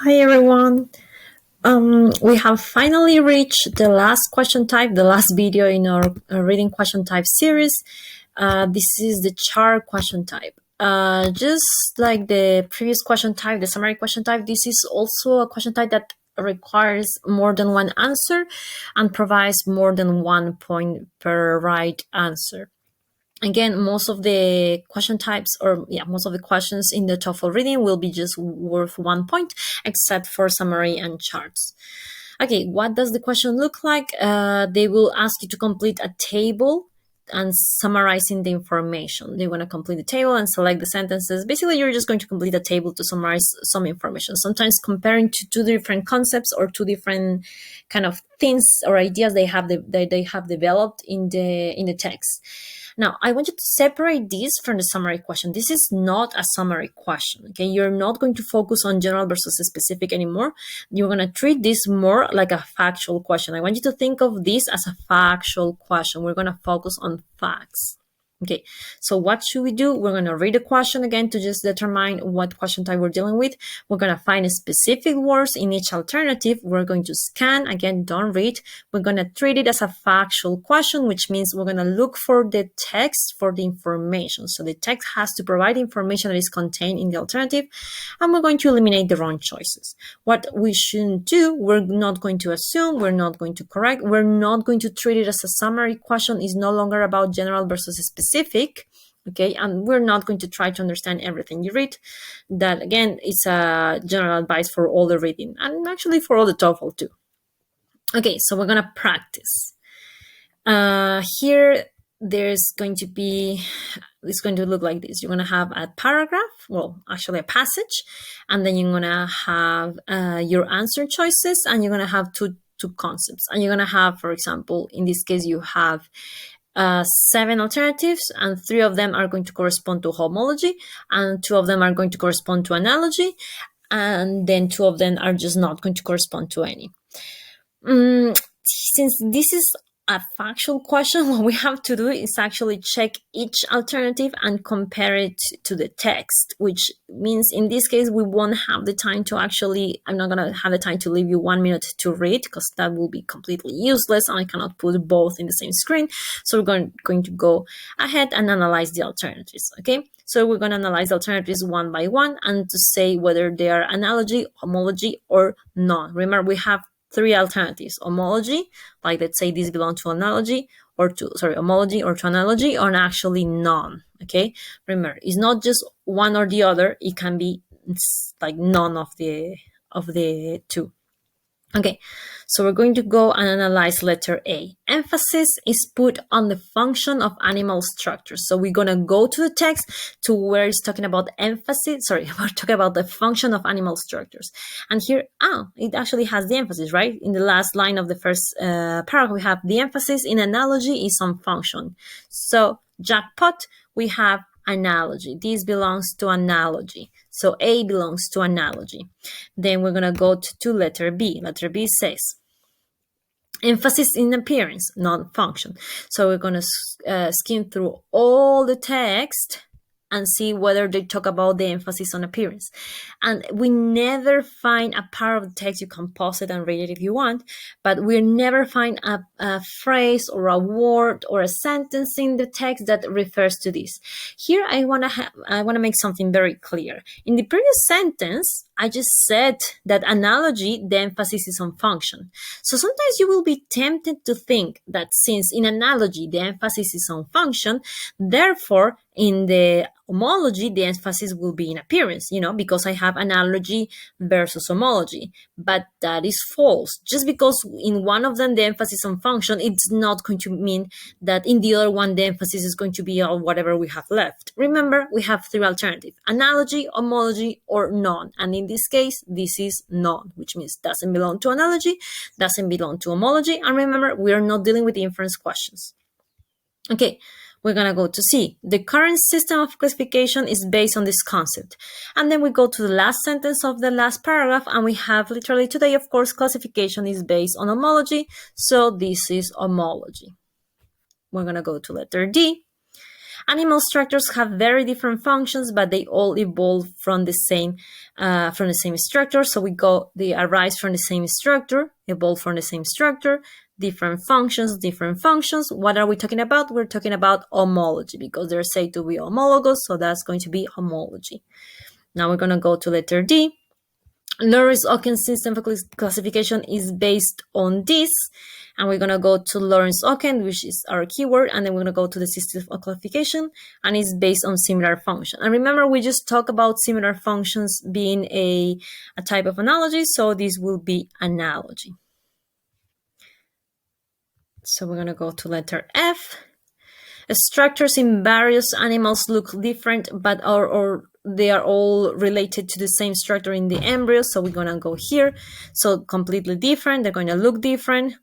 Hi everyone. We have finally reached the last question type, the last video in our reading question type series. This is the chart question type. Just like the previous question type, the summary question type, this is also a question type that requires more than one answer and provides more than 1 point per right answer. Again, most of the question types, most of the questions in the TOEFL reading will be just worth 1 point, except for summary and charts. Okay, what does the question look like? They will ask you to complete a table and summarizing the information. They want to complete the table and select the sentences. Basically, you're just going to complete a table to summarize some information. Sometimes comparing to two different concepts or two different kind of things or ideas they have developed in the text. Now, I want you to separate this from the summary question. This is not a summary question, okay? You're not going to focus on general versus specific anymore. You're going to treat this more like a factual question. I want you to think of this as a factual question. We're going to focus on facts. Okay, so what should we do? We're going to read the question again to just determine what question type we're dealing with. We're going to find specific words in each alternative. We're going to scan. Again, don't read. We're going to treat it as a factual question, which means we're going to look for the text for the information. So the text has to provide information that is contained in the alternative, and we're going to eliminate the wrong choices. What we shouldn't do, we're not going to assume, we're not going to correct, we're not going to treat it as a summary question. It's no longer about general versus specific, okay? And we're not going to try to understand everything you read. That, again, is a general advice for all the reading, and actually for all the TOEFL too. Okay, so we're gonna practice. Here, there's going to be, it's going to look like this. You're going to have a paragraph, well, actually a passage, and then you're going to have your answer choices, and you're going to have two concepts. And you're going to have, for example, in this case, you have 7 alternatives, and 3 of them are going to correspond to homology, and 2 of them are going to correspond to analogy, and then 2 of them are just not going to correspond to any. Since this is a factual question, what we have to do is actually check each alternative and compare it to the text, which means in this case, we won't have the time to actually, I'm not going to have the time to leave you 1 minute to read, because that will be completely useless and I cannot put both in the same screen. So we're going to go ahead and analyze the alternatives, okay? So we're going to analyze the alternatives one by one and to say whether they are analogy, homology, or not. Remember, we have 3 alternatives: homology, like let's say this belongs to analogy, or to, homology or to analogy, or actually none, okay? Remember, it's not just one or the other, it can be like none of the 2. Okay, so we're going to go and analyze letter A. Emphasis is put on the function of animal structures. So we're going to go to the text to where it's talking about emphasis. We're talking about the function of animal structures. And here, it actually has the emphasis, right? In the last line of the first paragraph, we have the emphasis in analogy is on function. So jackpot, we have analogy. This belongs to analogy. So A belongs to analogy. Then we're going to go to letter B. Letter B says emphasis in appearance, not function. So we're going to skim through all the text and see whether they talk about the emphasis on appearance. And we never find a part of the text. You can pause it and read it if you want, but we never find a phrase or a word or a sentence in the text that refers to this. Here, I want to make something very clear. In the previous sentence, I just said that analogy, the emphasis is on function. So sometimes you will be tempted to think that since in analogy, the emphasis is on function, therefore, in the homology, the emphasis will be in appearance, because I have analogy versus homology. But that is false. Just because in one of them the emphasis on function, it's not going to mean that in the other one the emphasis is going to be on whatever we have left. Remember, we have 3 alternatives: analogy, homology, or none. And in this case, this is none, which means doesn't belong to analogy, doesn't belong to homology. And remember, we are not dealing with inference questions. Okay. We're going to go to C. The current system of classification is based on this concept. And then we go to the last sentence of the last paragraph, and we have literally today, of course, classification is based on homology. So this is homology. We're going to go to letter D. Animal structures have very different functions, but they all evolve from the same structure. So they arise from the same structure, evolve from the same structure, different functions. What are we talking about? We're talking about homology, because they're said to be homologous, so that's going to be homology. Now we're going to go to letter D. Lawrence-Ocken system of classification is based on this, and we're going to go to Lawrence-Ocken, which is our keyword, and then we're going to go to the system of classification, and it's based on similar function. And remember, we just talked about similar functions being a type of analogy, so this will be analogy. So we're going to go to letter F. Structures in various animals look different, but they are all related to the same structure in the embryo. So we're going to go here. So completely different. They're going to look different.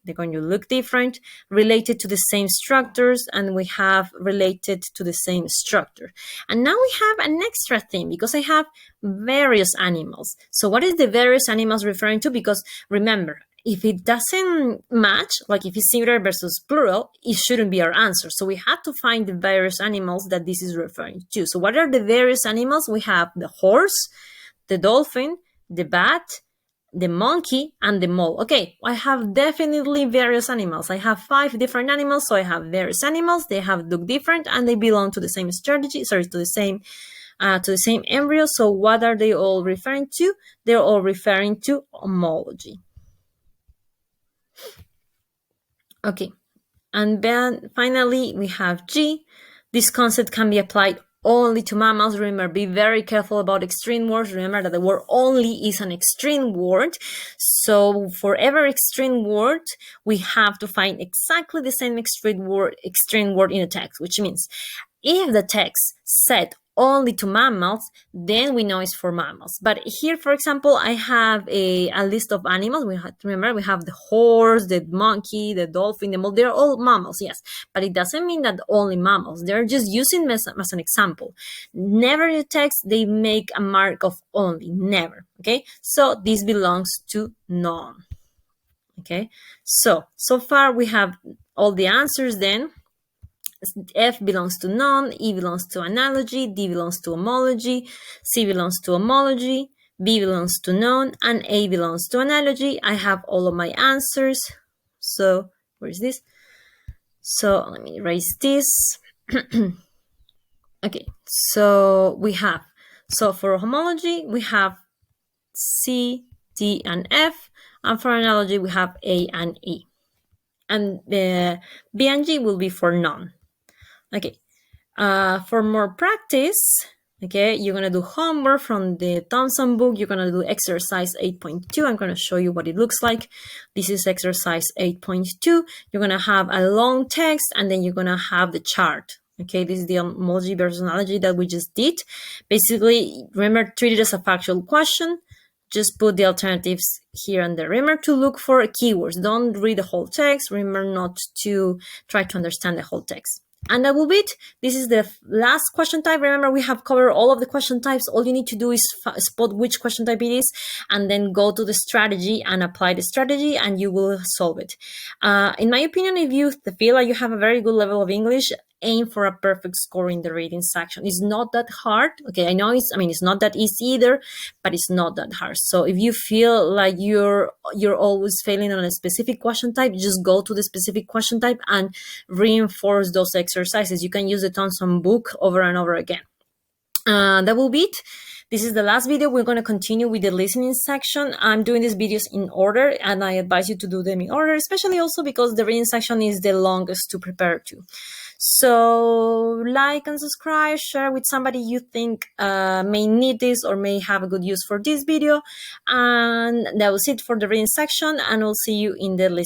Related to the same structures. And we have related to the same structure. And now we have an extra thing, because I have various animals. So what is the various animals referring to? Because remember, if it doesn't match, like if it's singular versus plural, it shouldn't be our answer. So we have to find the various animals that this is referring to. So what are the various animals? We have the horse, the dolphin, the bat, the monkey, and the mole. Okay, I have definitely various animals. I have 5 different animals, so I have various animals. They look different, and they belong to the same to the same embryo. So what are they all referring to? They're all referring to homology. Okay, and then finally we have G. This concept can be applied only to mammals. Remember, be very careful about extreme words. Remember that the word only is an extreme word. So for every extreme word, we have to find exactly the same extreme word in the text, which means if the text said only to mammals, then we know it's for mammals. But here, for example, I have a list of animals. We have the horse, the monkey, the dolphin, the mole. They're all mammals, yes. But it doesn't mean that only mammals. They're just using them as an example. Never in the text, they make a mark of only. Never, okay? So this belongs to none, okay? So far we have all the answers then. F belongs to none, E belongs to analogy, D belongs to homology, C belongs to homology, B belongs to none, and A belongs to analogy. I have all of my answers. So where is this? So let me erase this. Okay, so we have, for homology, we have C, D, and F, and for analogy, we have A and E. And B and G will be for none. Okay, for more practice, okay, you're going to do homework from the THOMSON book. You're going to do exercise 8.2. I'm going to show you what it looks like. This is exercise 8.2. You're going to have a long text, and then you're going to have the chart. Okay, this is the homology versus analogy that we just did. Basically, remember, treat it as a factual question. Just put the alternatives here and there. Remember to look for keywords. Don't read the whole text. Remember not to try to understand the whole text. And that will be it. This is the last question type. Remember, we have covered all of the question types. All you need to do is spot which question type it is, and then go to the strategy and apply the strategy, and you will solve it. In my opinion, if you feel like you have a very good level of English, aim for a perfect score in the reading section. It's not that hard. Okay, I know it's not that easy either, but it's not that hard. So if you feel like you're always failing on a specific question type, just go to the specific question type and reinforce those exercises. You can use the THOMSON book over and over again. That will be it. This is the last video. We're going to continue with the listening section. I'm doing these videos in order, and I advise you to do them in order, especially also because the reading section is the longest to prepare to. So like and subscribe, share with somebody you think may need this or may have a good use for this video. And that was it for the reading section, and we'll see you in the listening.